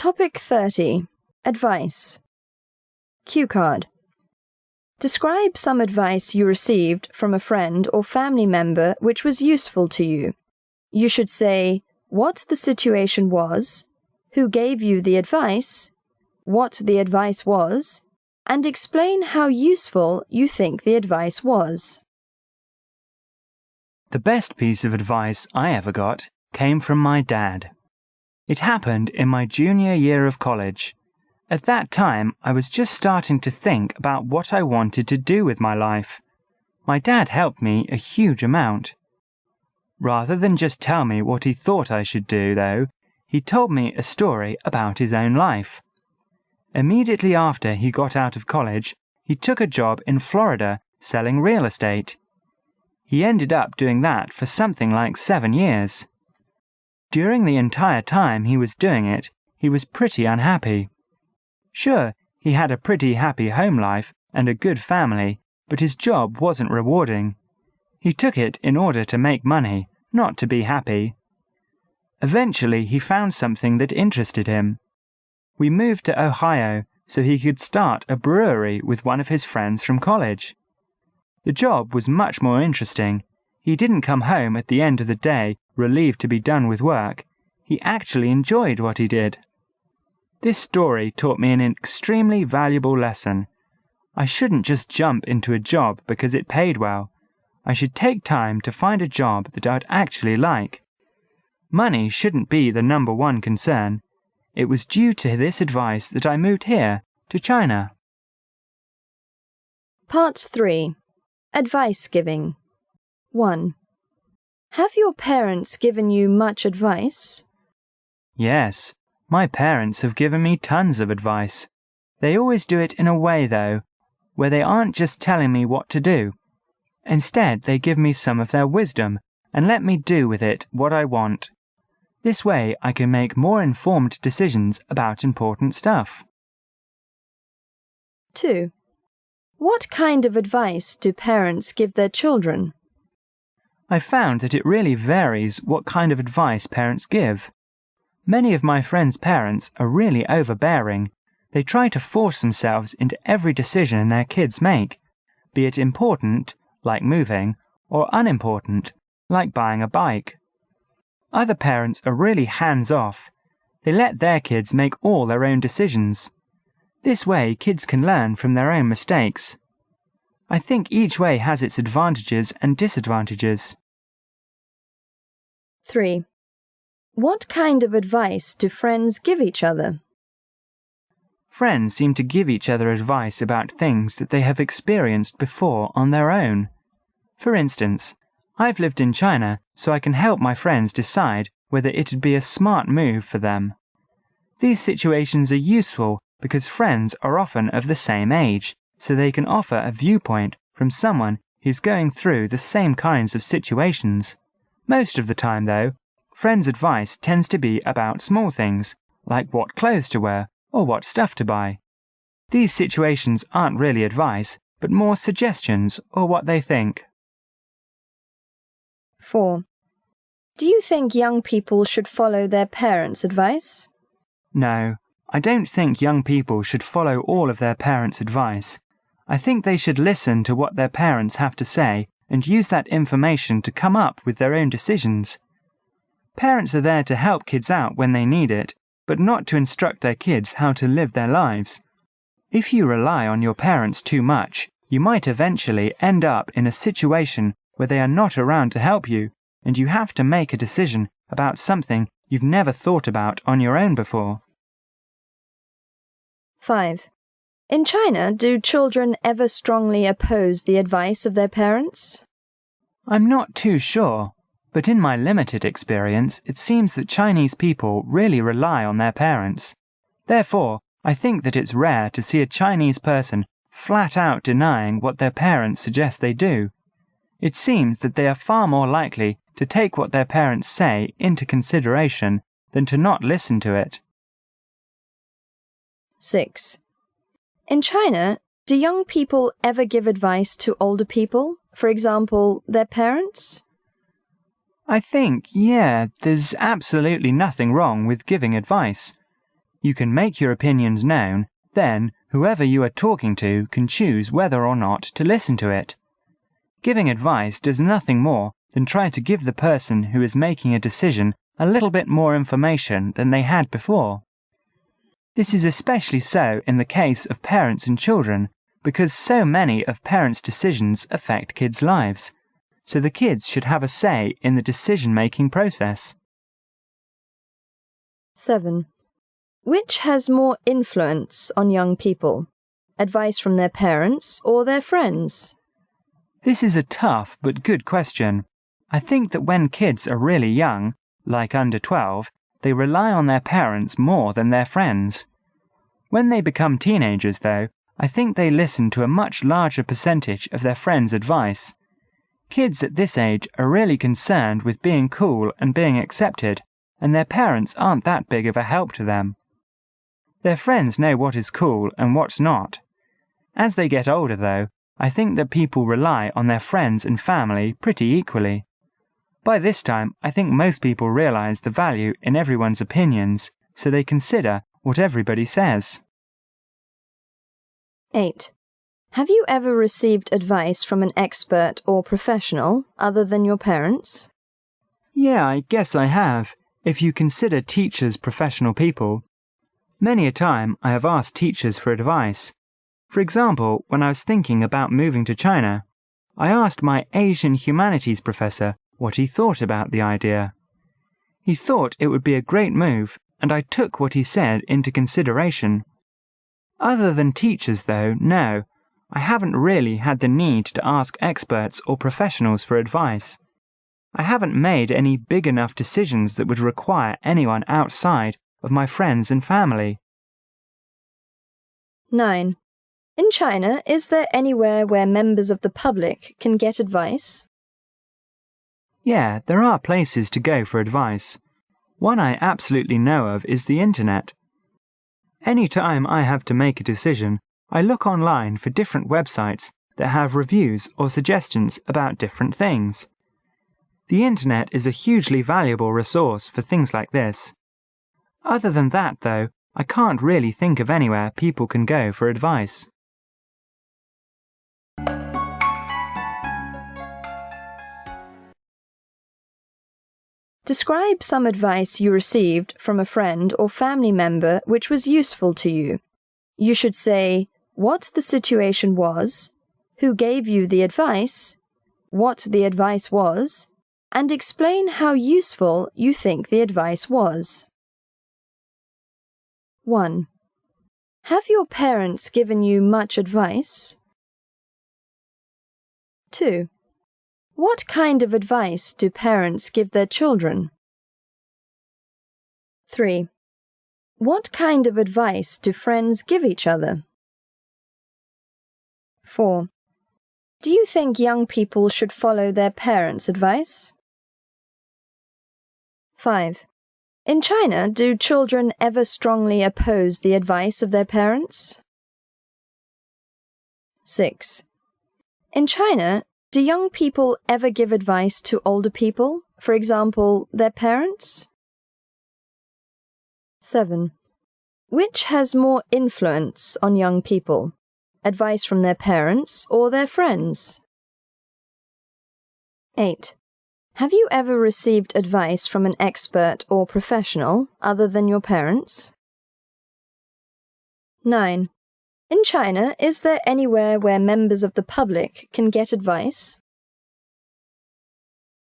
Topic 30. Advice. Cue card. Describe some advice you received from a friend or family member which was useful to you. You should say what the situation was, who gave you the advice, what the advice was, and explain how useful you think the advice was. The best piece of advice I ever got came from my dad. It happened in my junior year of college. At that time, I was just starting to think about what I wanted to do with my life. My dad helped me a huge amount. Rather than just tell me what he thought I should do, though, he told me a story about his own life. Immediately after he got out of college, he took a job in Florida selling real estate. He ended up doing that for something like 7 years. During the entire time he was doing it, he was pretty unhappy. Sure, he had a pretty happy home life and a good family, but his job wasn't rewarding. He took it in order to make money, not to be happy. Eventually, he found something that interested him. We moved to Ohio so he could start a brewery with one of his friends from college. The job was much more interesting. He didn't come home at the end of the day relieved to be done with work. He actually enjoyed what he did. This story taught me an extremely valuable lesson. I shouldn't just jump into a job because it paid well. I should take time to find a job that I'd actually like. Money shouldn't be the number one concern. It was due to this advice that I moved here, to China. Part 3. Advice giving. 1. Have your parents given you much advice? Yes, my parents have given me tons of advice. They always do it in a way, though, where they aren't just telling me what to do. Instead, they give me some of their wisdom and let me do with it what I want. This way, I can make more informed decisions about important stuff. 2. What kind of advice do parents give their children? I found that it really varies what kind of advice parents give. Many of my friends' parents are really overbearing. They try to force themselves into every decision their kids make, be it important, like moving, or unimportant, like buying a bike. Other parents are really hands-off. They let their kids make all their own decisions. This way, kids can learn from their own mistakes. I think each way has its advantages and disadvantages. 3. What kind of advice do friends give each other? Friends seem to give each other advice about things that they have experienced before on their own. For instance, I've lived in China, so I can help my friends decide whether it would be a smart move for them. These situations are useful because friends are often of the same age, so they can offer a viewpoint from someone who's going through the same kinds of situations. Most of the time, though, friends' advice tends to be about small things, like what clothes to wear or what stuff to buy. These situations aren't really advice, but more suggestions or what they think. 4. Do you think young people should follow their parents' advice? No, I don't think young people should follow all of their parents' advice. I think they should listen to what their parents have to say and use that information to come up with their own decisions. Parents are there to help kids out when they need it, but not to instruct their kids how to live their lives. If you rely on your parents too much, you might eventually end up in a situation where they are not around to help you, and you have to make a decision about something you've never thought about on your own before. 5. In China, do children ever strongly oppose the advice of their parents? I'm not too sure, but in my limited experience, it seems that Chinese people really rely on their parents. Therefore, I think that it's rare to see a Chinese person flat out denying what their parents suggest they do. It seems that they are far more likely to take what their parents say into consideration than to not listen to it. 6. In China, do young people ever give advice to older people, for example, their parents? I think, there's absolutely nothing wrong with giving advice. You can make your opinions known, then whoever you are talking to can choose whether or not to listen to it. Giving advice does nothing more than try to give the person who is making a decision a little bit more information than they had before. This is especially so in the case of parents and children, because so many of parents' decisions affect kids' lives, so the kids should have a say in the decision-making process. 7. Which has more influence on young people? Advice from their parents or their friends? This is a tough but good question. I think that when kids are really young, like under 12, they rely on their parents more than their friends. When they become teenagers, though, I think they listen to a much larger percentage of their friends' advice. Kids at this age are really concerned with being cool and being accepted, and their parents aren't that big of a help to them. Their friends know what is cool and what's not. As they get older, though, I think that people rely on their friends and family pretty equally. By this time, I think most people realize the value in everyone's opinions, so they consider what everybody says. 8. Have you ever received advice from an expert or professional other than your parents? Yeah, I guess I have, if you consider teachers professional people. Many a time I have asked teachers for advice. For example, when I was thinking about moving to China, I asked my Asian humanities professor what he thought about the idea. He thought it would be a great move, and I took what he said into consideration. Other than teachers, though, no, I haven't really had the need to ask experts or professionals for advice. I haven't made any big enough decisions that would require anyone outside of my friends and family. 9. In China, is there anywhere where members of the public can get advice? Yeah, there are places to go for advice. One I absolutely know of is the internet. Any time I have to make a decision, I look online for different websites that have reviews or suggestions about different things. The internet is a hugely valuable resource for things like this. Other than that, though, I can't really think of anywhere people can go for advice. Describe some advice you received from a friend or family member which was useful to you. You should say what the situation was, who gave you the advice, what the advice was, and explain how useful you think the advice was. 1. Have your parents given you much advice? 2. What kind of advice do parents give their children? 3. What kind of advice do friends give each other? 4. Do you think young people should follow their parents' advice? 5. In China, do children ever strongly oppose the advice of their parents? 6. In China, do young people ever give advice to older people, for example, their parents? 7. Which has more influence on young people? Advice from their parents or their friends? 8. Have you ever received advice from an expert or professional other than your parents? 9. In China, is there anywhere where members of the public can get advice?